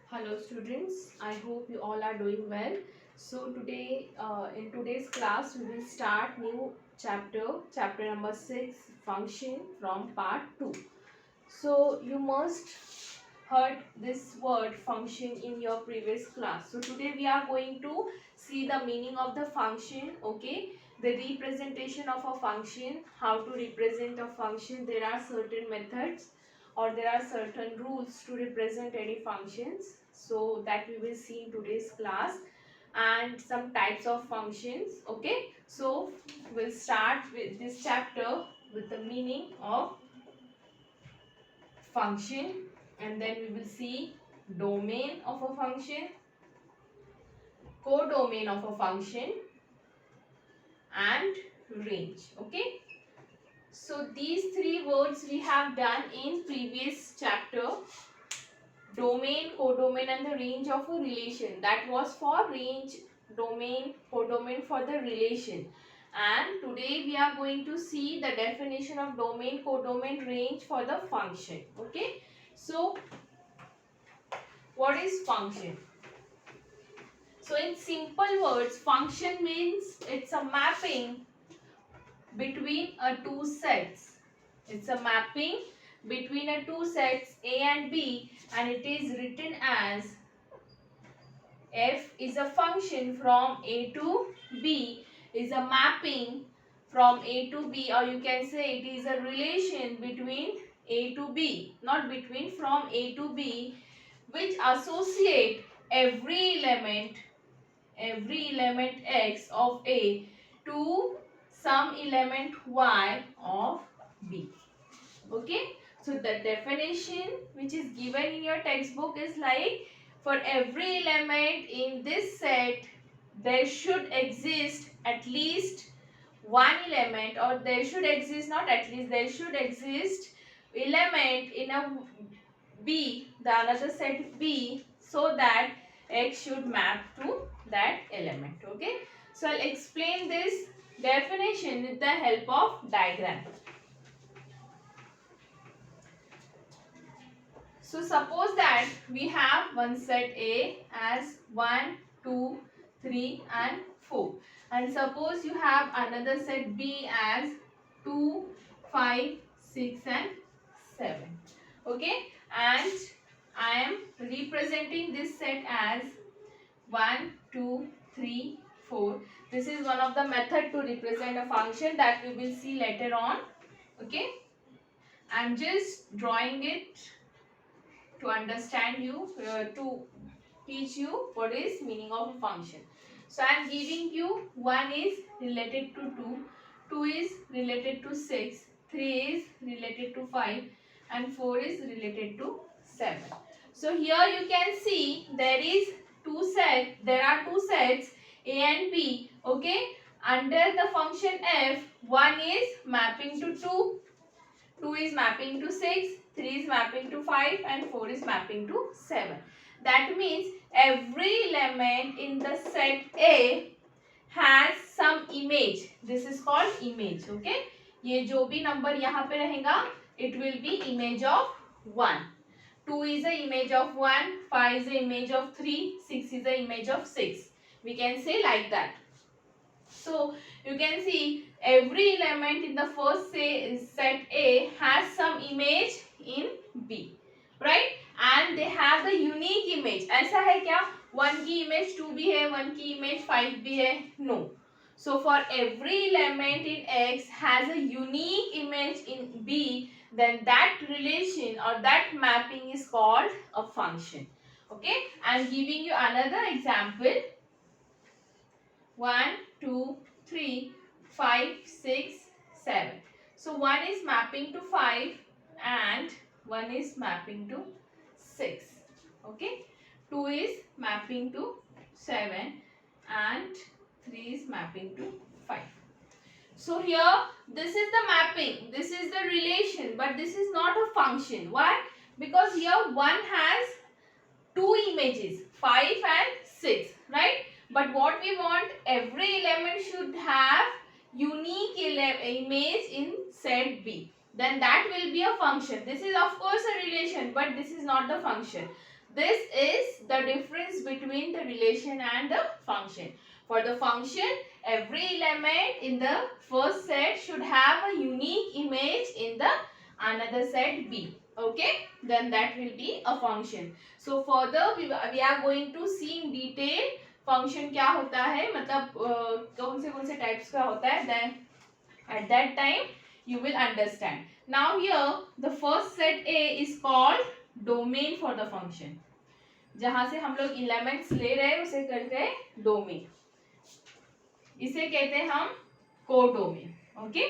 Hello students, I hope you all are doing well. So today in today's class we will start new chapter number 6 function from part 2. So you must heard this word function in your previous class. So today we are going to see the meaning of the function, okay? The representation of a function, how to represent a function. There are certain methods or there are certain rules to represent any functions. So that we will see in today's class and some types of functions, okay? So we'll start with this chapter with the meaning of function, and then we will see domain of a function, codomain of a function, and range. Okay, so these three words we have done in previous chapter: domain, codomain, and the range of a relation. That was for range, domain, codomain for the relation. And today we are going to see the definition of domain, codomain, range for the function. Okay, so what is function? So in simple words, function means it's a mapping between a two sets. It's a mapping between a two sets A and B, and it is written as f is a function from A to B, is a mapping from A to B, or you can say it is a relation between A to B, not between, from A to B, which associate every element x of A to some element y of B. Okay, so the definition which is given in your textbook is like, for every element in this set there should exist at least one element, or there should exist, not at least, there should exist element in a B, the another set B, so that x should map to that element. Okay, so I'll explain this definition with the help of diagram. So suppose that we have one set A as 1, 2, 3 and 4, and suppose you have another set B as 2, 5, 6 and 7. Okay, and I am representing this set as 1, 2, 3, 4. This is one of the method to represent a function that we will see later on. Okay, I am just drawing it to understand you, to teach you what is meaning of a function. So I am giving you 1 is related to 2, 2 is related to 6, 3 is related to 5 and 4 is related to 7. So here you can see there are two sets A and B. Okay, under the function f, 1 is mapping to 2, 2 is mapping to 6, 3 is mapping to 5 and 4 is mapping to 7. That means every element in the set A has some image. This is called image. Okay, ये जो भी number यहाँ पे रहेगा, it will be image of 1. 2 is the image of 1, 5 is the image of 3, 6 is the image of 6. We can say like that. So you can see every element in the first set A has some image in B, right? And they have the unique image. ऐसा है क्या? 1 की image 2 भी है, 1 की image 5 भी है? No. So for every element in X has a unique image in B, then that relation or that mapping is called a function. Okay, I am giving you another example. 1, 2, 3, 5, 6, 7. So 1 is mapping to 5 and 1 is mapping to 6. Okay, 2 is mapping to 7 and 3 is mapping to 5. So here this is the mapping, this is the relation, but this is not a function. Why? Because here 1 has two images, 5 and 6, right? But what we want, every element should have unique image in set B. Then that will be a function. This is of course a relation, but this is not the function. This is the difference between the relation and the function. For the function, every element in the first set should have a unique image in the another set B. Okay, then that will be a function. So further we are going to see in detail function क्या होता है, मतलब कौन से types का होता है. Then at that time you will understand. Now here the first set A is called domain for the function. जहां से हम लोग एलिमेंट्स ले रहे हैं उसे कहते हैं डोमेन. इसे कहते हैं हम codomain. Okay,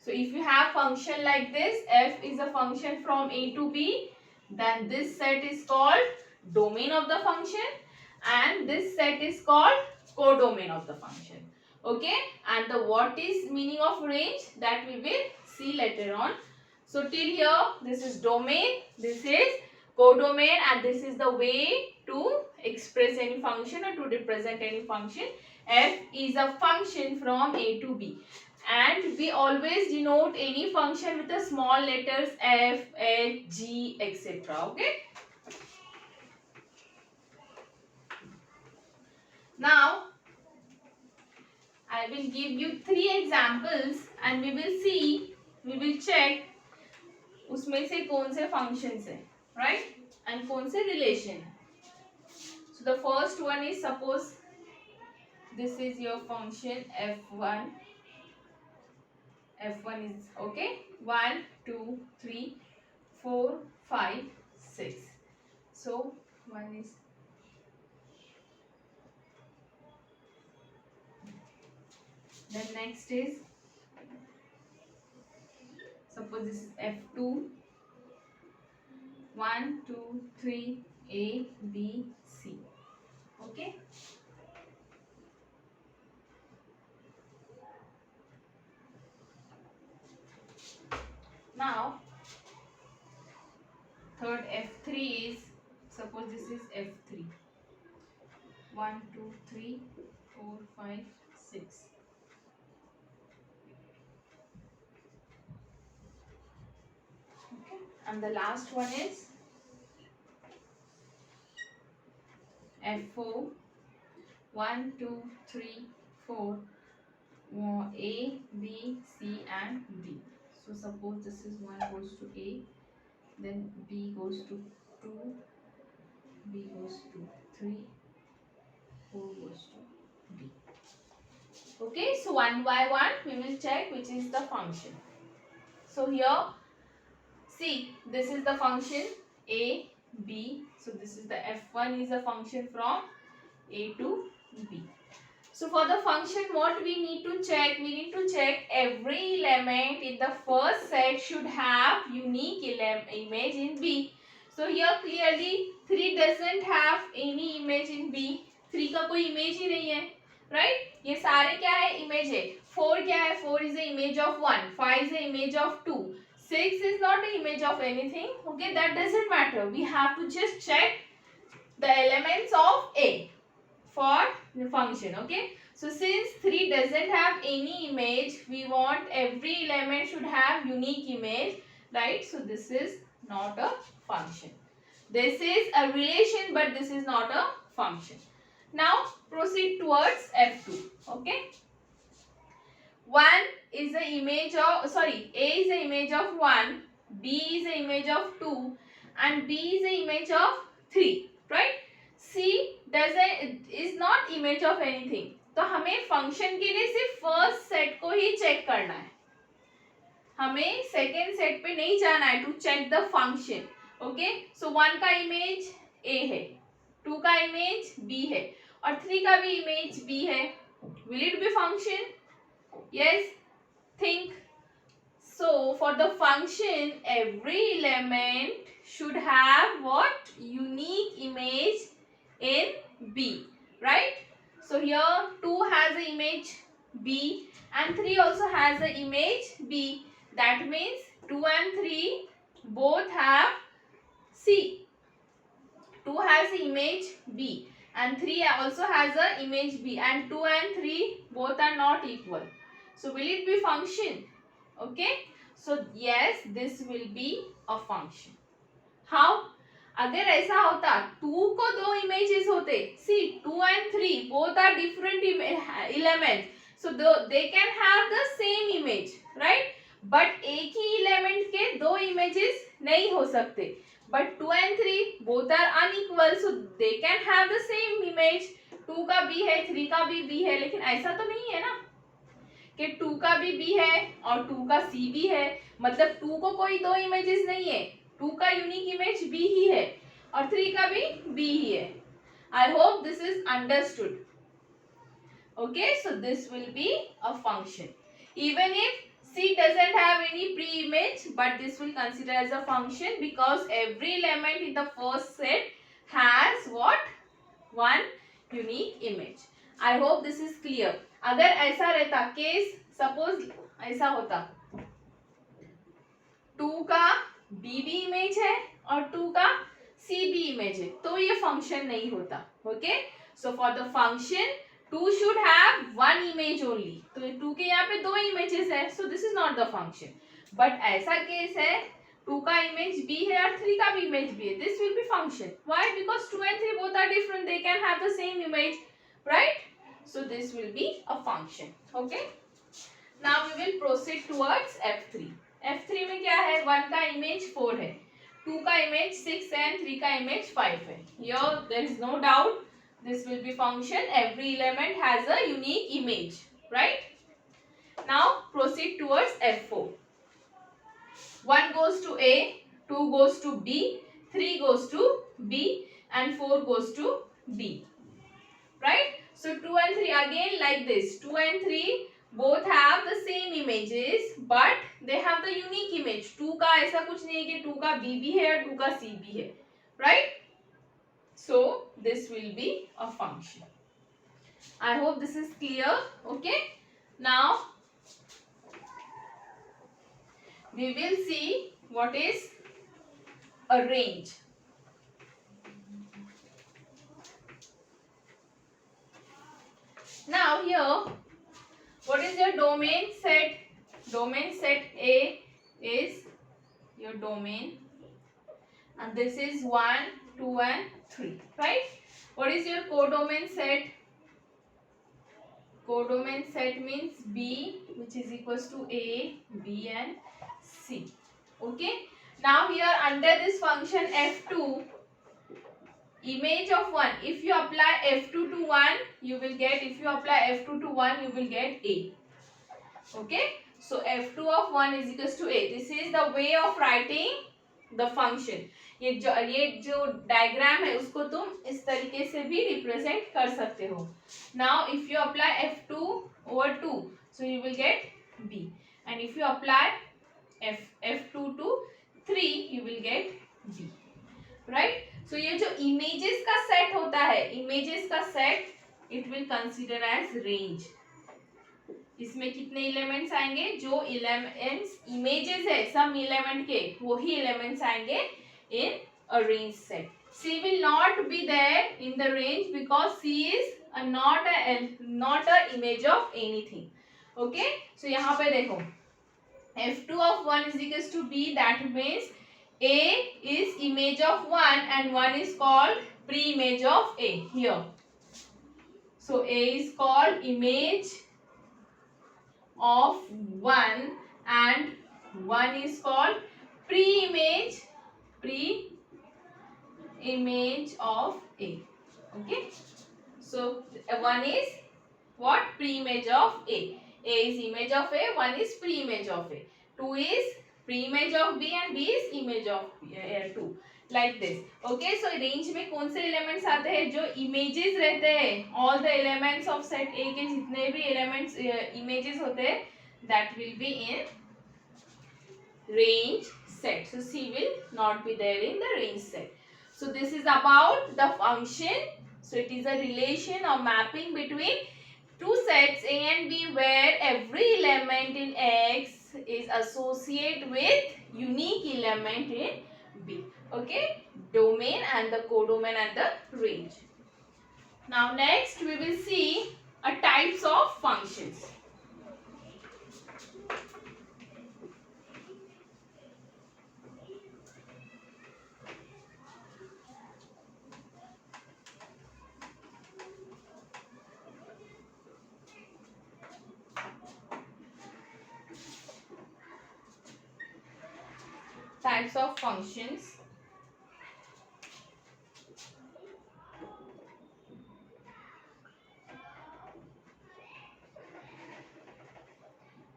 so if you have function like this, f is a function from A to B, then this set is called domain of the function and this set is called codomain of the function. Okay, and the what is meaning of range, that we will see later on. So till here this is domain, this is codomain, and this is the way to express any function or to represent any function. F is a function from A to B, and we always denote any function with the small letters F, H, G, etc. Okay. Now I will give you 3 examples and we will see, we will check उसमें से कौन से functions है, right, and कौन से relation है. So the first one is, suppose this is your function f1. F1 is okay, 1, 2, 3, 4, 5, 6. So 1 is then next is, suppose this is f2, 1, 2, 3, A, B, C. Okay. Now third f3 is, suppose this is f3, 1, 2, 3, 4, 5, 6. Okay. And the last one is f4, 1, 2, 3, 4, A, B, C and D. So suppose this is 1 goes to A, then B goes to 2, B goes to 3, 4 goes to D. Okay, so one by one we will check which is the function. So here, see, this is the function A, B. So this is the f1 is a function from A to B. So for the function, what we need to check? We need to check every element in the first set should have unique image in B. So here clearly 3 doesn't have any image in B. 3 का कोई image ही नहीं है, right? ये सारे क्या है? Image है. 4 क्या है? 4 is the image of 1. 5 is the image of 2. 6 is not the image of anything. Okay, that doesn't matter. We have to just check the elements of A for the function. Okay, so since 3 doesn't have any image, we want every element should have unique image, right? So this is not a function. This is a relation, but this is not a function. Now proceed towards f2. Okay, 1 is the image of, sorry, A is the image of 1, B is the image of 2 and B is the image of 3, right? C is not image of anything. तो हमें function के लिए सिर्फ first set को ही check करना है, हमें second set पे नहीं जाना है to check the function. Okay, so 1 का इमेज A है, 2 का इमेज B है और 3 का भी इमेज B है. Will it be function? Yes, think. So for the function, every element should have what? Unique image in B, right? So here 2 has the image B and 3 also has the image B. That means 2 and 3 both have, see, 2 has the image B and 3 also has the image B, and 2 and 3 both are not equal. So will it be function? Okay, so yes, this will be a function. How? अगर ऐसा होता 2 को 2 images होते, सी 2 and 3 both are different elements, so they can have the same image, right? but एक ही element के 2 images नहीं हो सकते, but 2 and 3 both are unequal, so they can have the same image. 2 का B है, 3 का भी B है, लेकिन ऐसा तो नहीं है ना कि 2 का भी B है और 2 का C भी है, मतलब 2 को कोई 2 images नहीं है, 2 का यूनिक इमेज B ही है और 3 का भी B ही है. I hope this is understood. Okay, so this will be a function. Even if C doesn't have any pre-image, but this will consider as a function because every element in the first set has what? One unique image. I hope this is clear. अगर ऐसा रहता case, suppose ऐसा होता 2 का B भी image है और 2 का C भी इमेज है, तो ये फंक्शन नहीं होता. Okay, so for the function 2 should have 1 image only, तो 2 के यहाँ पे 2 इमेजेस है, so this is not the function. But ऐसा केस है 2 का इमेज B है और 3 का भी इमेज B है, this will be function. Why? Because 2 and 3 both are different, they can have the same image, right? So this will be a function. Okay, now we will proceed towards F3. F3 में क्या है? 1 का image 4 है, 2 का image 6 है, 3 का image 5 है. Here there is no doubt this will be function. Every element has a unique image, right? Now proceed towards F4. 1 goes to A, 2 goes to B, 3 goes to B and 4 goes to D, right? So 2 and 3 again like this. 2 and 3 both have the same images, but they have the unique image. 2 का ऐसा कुछ नहीं है कि 2 का B भी है और 2 का C भी है, right? So this will be a function. I hope this is clear. Okay, now we will see what is a range. Now here, what is your domain set? Domain set A is your domain, and this is 1, 2 and 3, right? What is your codomain set? Codomain set means B, which is equals to A, B and C. Okay, now here under this function F2, image of 1, if you apply F2 to 1 you will get, if you apply F2 to 1 you will get A. Okay, so F2 of 1 is equals to A. This is the way of writing the function. ये जो diagram है उसको तुम इस तरीके से भी represent कर सकते हो. Now if you apply F2 over 2, so you will get B, and if you apply F2 to 3 you will get B, right? So ये जो images का set होता है, images का set it will consider as range. इसमें कितने elements आएंगे? जो एलिमेंट्स इमेजेस है सम एलिमेंट के, वही एलिमेंट्स आएंगे in a range set. C will not be there in the range because C is not a image of anything. Okay, so यहाँ पे देखो F2 of 1 is equals to B, that means A is image of 1 and 1 is called pre-image of A here. So A is called image of 1 and 1 is called pre-image of A. Okay, so 1 is what? Pre-image of A. A is image of A, 1 is pre-image of A, 2 is pre-image of B and B is image of 2, like this. Okay, so range में कौन से elements आते हैं? जो images रहते हैं, all the elements of set A के जितने भी elements images होते हैं, that will be in range set. So C will not be there in the range set. So this is about the function. So it is a relation or mapping between two sets A and B where every element in X is associated with unique element in B. Okay, domain and the codomain and the range. Now next we will see a types of functions. types of functions.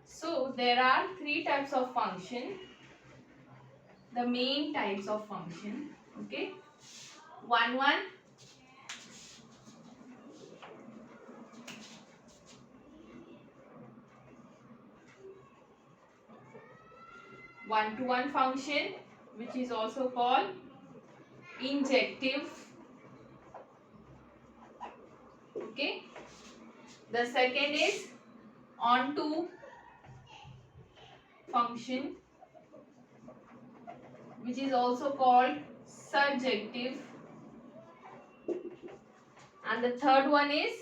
So there are three types of function, the main types of function. Okay, one to one function, which is also called injective. Okay, the second is onto function, which is also called surjective, and the third one is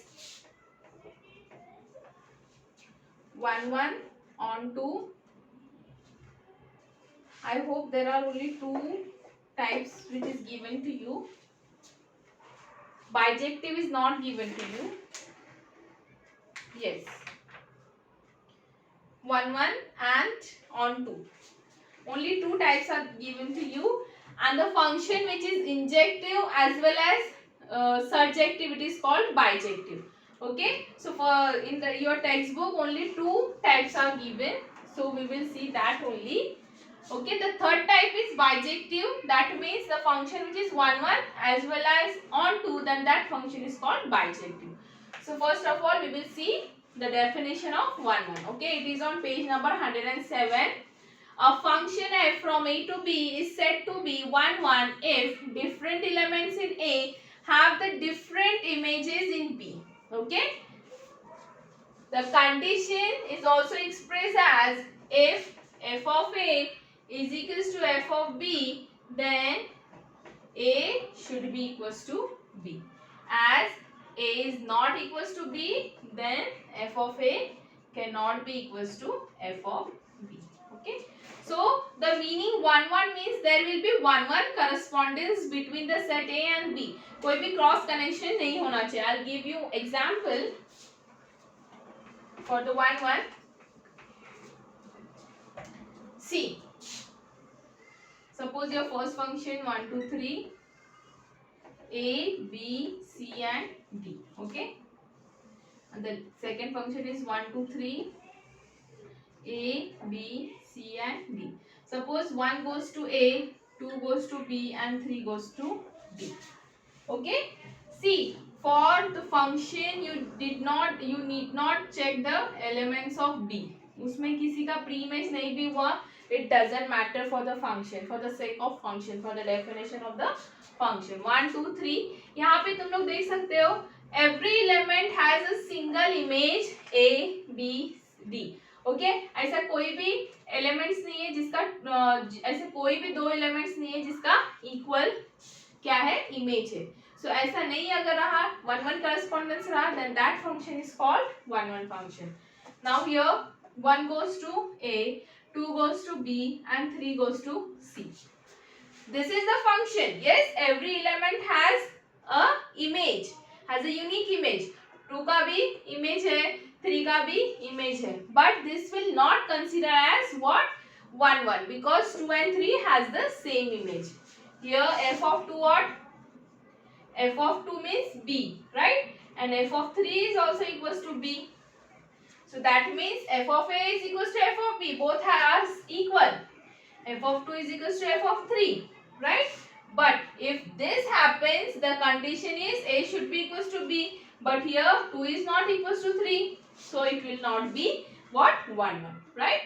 one onto. I hope there are only two types which is given to you. Bijective is not given to you. Yes. One and onto. Only two types are given to you, and the function which is injective as well as surjective, it is called bijective. Okay. So for in your textbook only two types are given. So we will see that only. Okay, the third type is bijective. That means the function which is one as well as onto, then that function is called bijective. So first of all, we will see the definition of one. Okay, it is on page number 107. A function f from a to b is said to be one if different elements in a have the different images in b. Okay. The condition is also expressed as if f of a is equals to f of b, then a should be equals to b. As a is not equals to b, then f of a cannot be equals to f of b. Okay. So the meaning one means there will be one correspondence between the set a and b. कोई भी cross connection नहीं होना चाहिए. I'll give you example for the one. See. Suppose your first function 1, 2, 3, a, b, c and d. Okay. And the second function is 1, 2, 3, a, b, c and d. Suppose 1 goes to a, 2 goes to b and 3 goes to d. Okay. See, for the function you need not check the elements of b. उसमें किसी का pre-image नहीं भी हुआ. It doesn't matter for the function, for the sake of function, for the definition of the function. 1, 2, 3. यहाँ पे तुम लोग देख सकते हो. Every element has a single image A, B, D. Okay? ऐसा कोई भी elements नहीं है जिसका ऐसे कोई भी दो elements नहीं है जिसका equal क्या है image है. So ऐसा नहीं अगर रहा 1 correspondence रहा, then that function is called 1 function. Now here 1 goes to A, 2 goes to B and 3 goes to C. This is the function. Yes, every element has a image, has a unique image. 2 का भी image है, 3 का भी image है. But this will not consider as what? 1 because 2 and 3 has the same image. Here f of 2 what? F of 2 means B, right? And f of 3 is also equals to B. So that means f of a is equals to f of b. Both are equal. F of 2 is equals to f of 3. Right? But if this happens, the condition is a should be equals to b. But here 2 is not equals to 3. So it will not be what? 1. Right?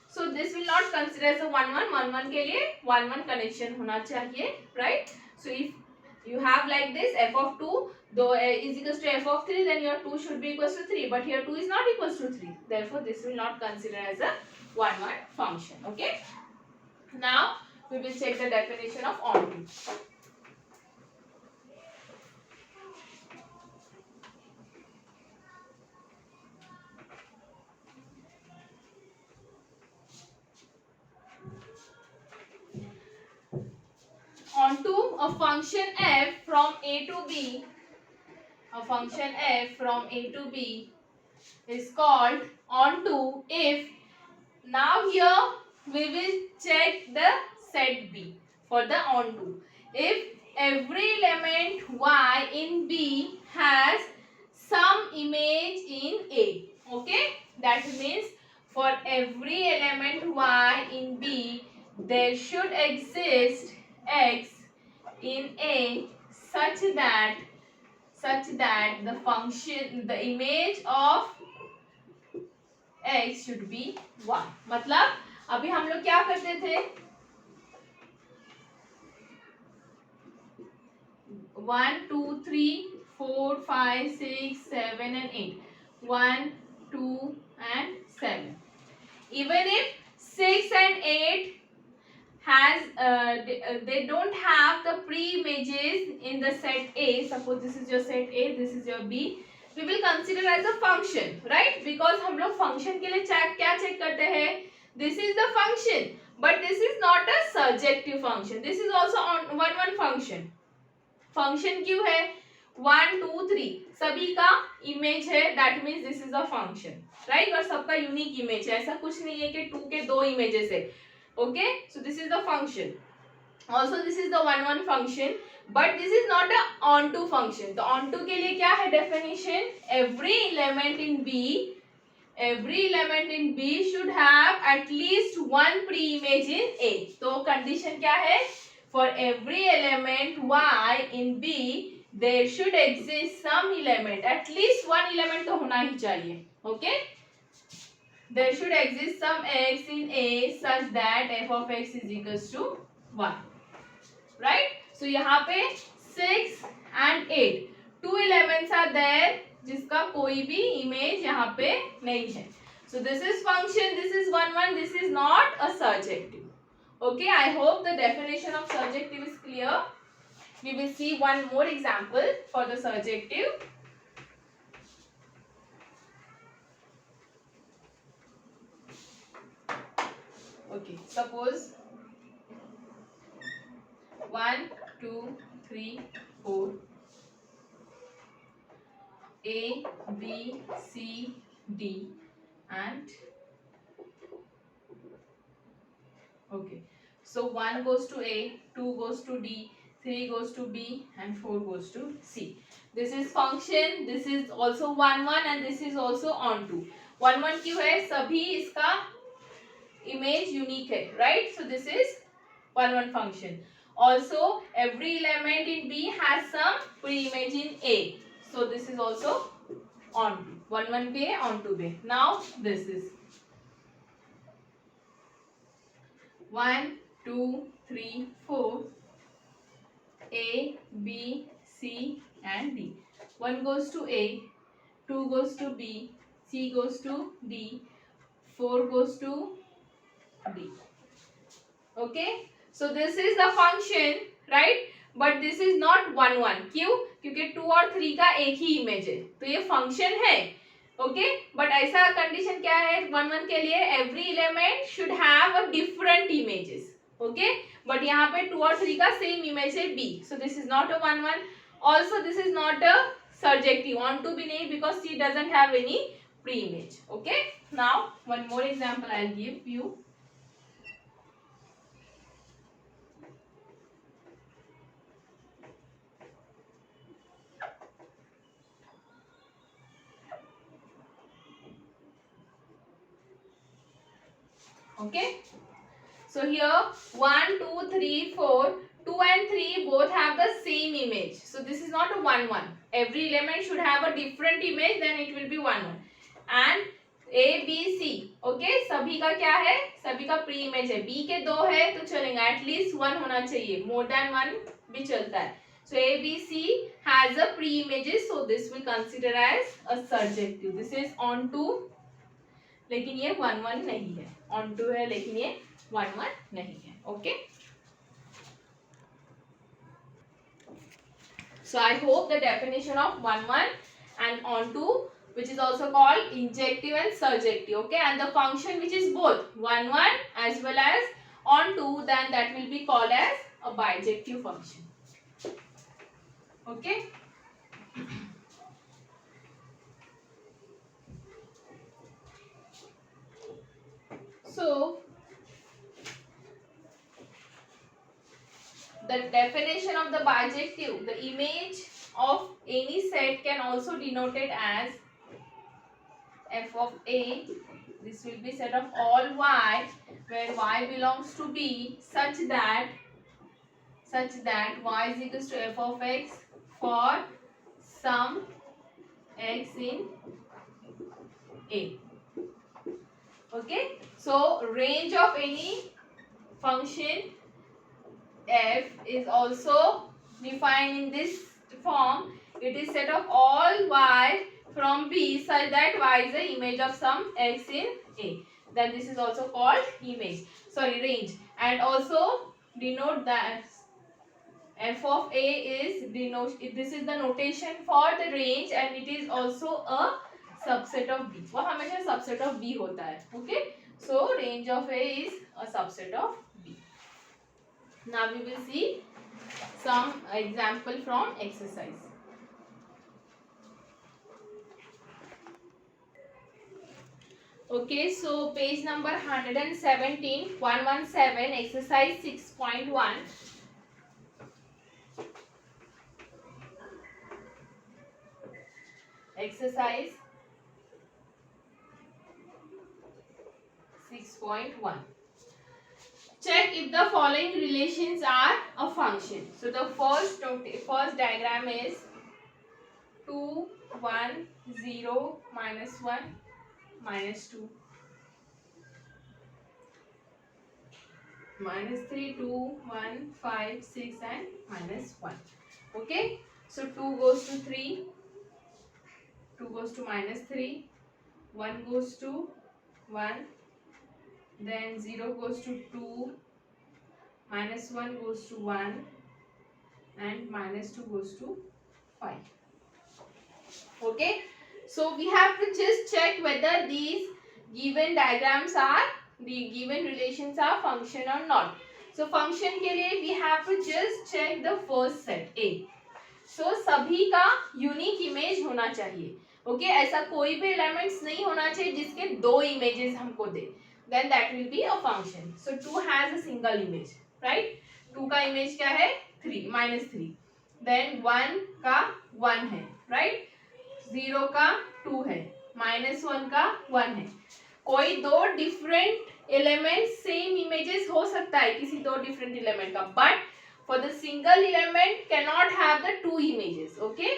So this will not consider as a 1 के लिए 1 connection होना चाहिए. Right? So if you have like this f of 2 though is equals to f of 3, then your 2 should be equals to 3, but here 2 is not equals to 3, therefore this will not consider as a 1 function. Okay, now we will check the definition of onto. Onto a function f from a to b, a function f from a to b is called onto if. Now here we will check the set B for the onto. If every element Y in B has some image in A, okay, that means for every element Y in B there should exist X in A such that the image of X should be 1. मतलब अभी हम लोग क्या करते थे, 1 2 3 4 5 6 7 and 8, 1 2 and 7. Even if 6 and 8 has they don't have the pre-images in the set A. Suppose this is your set A, this is your B. We will consider as a function, right? Because हम लोग function के लिए क्या check करते हैं? This is the function, but this is not a surjective function. This is also on one function. Function क्यों है? 1 2 3 सभी का इमेज है, that means this is a function, right? और सबका यूनिक इमेज है, ऐसा कुछ नहीं है कि 2 के 2 इमेजेस है. Okay, so this is the function. Also this is the one function, but this is not a onto function. तो onto के लिए क्या है definition? Every element in B should have at least one pre-image in A. तो condition क्या है? For every element Y in B there should exist some element, at least one element तो होना ही चाहिए. Okay, there should exist some X in A such that f of X is equals to 1, right? So यहाँ पे 6 and 8 two elements are there जिसका कोई भी image यहाँ पे नहीं है. So this is function, this is one, this is not a surjective. Okay, I hope the definition of surjective is clear. We will see one more example for the surjective. Okay, suppose 1 2 3 4 A B C D and okay, so 1 goes to A, 2 goes to D, 3 goes to B and 4 goes to C. This is function, this is also 1 and this is also onto. 1 क्यों है? सभी इसका image unique है, right? So this is 1 function. Also every element in B has some pre-image in A, so this is also onto. 1 पे onto पे. Now this is 1 2 3 4 A B C and D. 1 goes to A, 2 goes to B, C goes to D, 4 goes to D. Okay, so this is the function, right? But this is not 1 क्यों? क्योंकि 2 और 3 का एक ही image है, तो ये function है. Okay, but ऐसा कंडीशन क्या है 1 के लिए? Every element should have a different images. Okay, but यहाँ पे 2 और 3 का सेम इमेज है B, so this is not a 1. Also this is not a surjective, onto भी नहीं, because C doesn't have any pre-image. Okay, now one more example I'll give you. Okay, so here 1 2 3 4, 2 and 3 both have the same image, so this is not a 1. Every element should have a different image, then it will be 1. And A B C, okay, सभी का क्या है? सभी का pre image है. B के 2 है तो चलेगा, एटलीस्ट 1 होना चाहिए, मोर देन 1 भी चलता है. So A B C has a pre images, so this will consider as a surjective. This is onto, लेकिन ये 1 नहीं है. onto है लेकिन ये 1 नहीं है. Okay, so I hope the definition of 1 and onto, which is also called injective and surjective, okay, and the function which is both 1 as well as onto, then that will be called as a bijective function. Okay, so the definition of the bijective, the image of any set can also denoted as f of a. This will be set of all y where y belongs to b such that y is equals to f of x for some x in a. Okay, so range of any function f is also defined in this form. It is set of all y from b such that y is the image of some x in a. Then this is also called range. And also denote that f of a is this is the notation for the range and it is also a subset of b. वो हमेशा subset of b होता है. Okay, so range of a is a subset of b. Now we will see some example from exercise. Okay, so page number 117, 117, exercise 6.1. Exercise 6.1. Check if the following relations are a function. So the first diagram is 2, 1, 0, minus 1, minus 2, minus 3, 2, 1, 5, 6 and minus 1. Okay, so 2 goes to 3, 2 goes to minus 3, 1 goes to 1, then 0 goes to 2, minus 1 goes to 1 and minus 2 goes to 5. Okay, so we have to just check whether these given diagrams are, the given relations are function or not. So function के लिए we have to just check the first set A. So सभी का unique image होना चाहिए. Okay, ऐसा कोई भी elements नहीं होना चाहिए जिसके दो images हमको दे. Then that will be a function. So 2 has a single image, right? 2 का image क्या है? 3, minus 3. Then 1 का 1 है, right? 0 का 2 है, minus 1 का 1 है. कोई दो different elements same images हो सकता है किसी दो different element का, but for the single element cannot have the two images. Okay,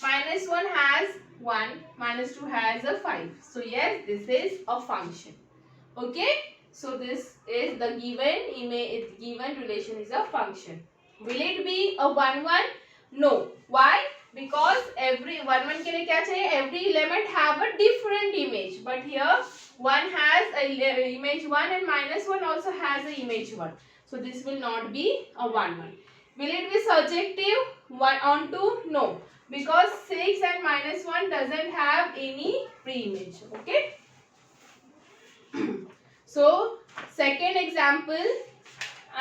minus 1 has 1, minus 2 has a 5. So yes, this is a function. Okay, so this is the given image, given relation is a function. Will it be a 1, 1? No. Why? Because every 1, 1 के लिए क्या चाहिए? Every element have a different image. But here 1 has a image 1 and minus 1 also has a image 1. So this will not be a 1, 1. Will it be surjective 1 on 2? No. Because 6 and minus 1 doesn't have any pre-image. Okay. So second example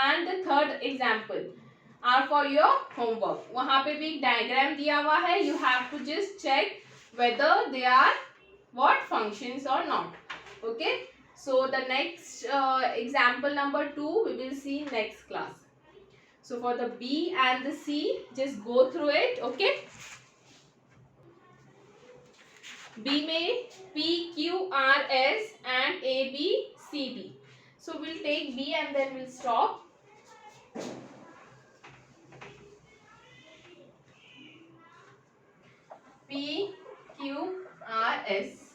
and the third example are for your homework. वहाँ पे भी diagram दिया हुआ है. You have to just check whether they are what functions or not. Okay. So the next example number 2 we will see next class. So for the B and the C, just go through it. Okay. B में P, Q, R, S and A, B, C, D. So we'll take B and then we'll stop. P, Q, R, S.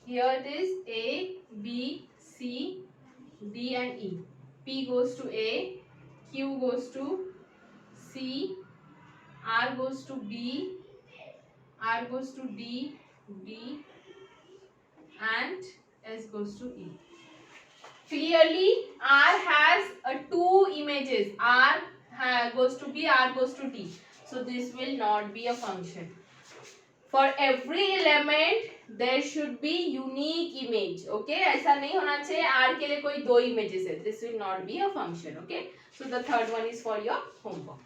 Here it is A, B, C, D and E. P goes to A, Q goes to C, R goes to B, R goes to D, D and S goes to E. Clearly R has two images. R goes to B, R goes to D. So this will not be a function. For every element there should be unique image. Okay, ऐसा नहीं होना चाहिए R के लिए कोई दो images है. This will not be a function. Okay, so the third one is for your homework.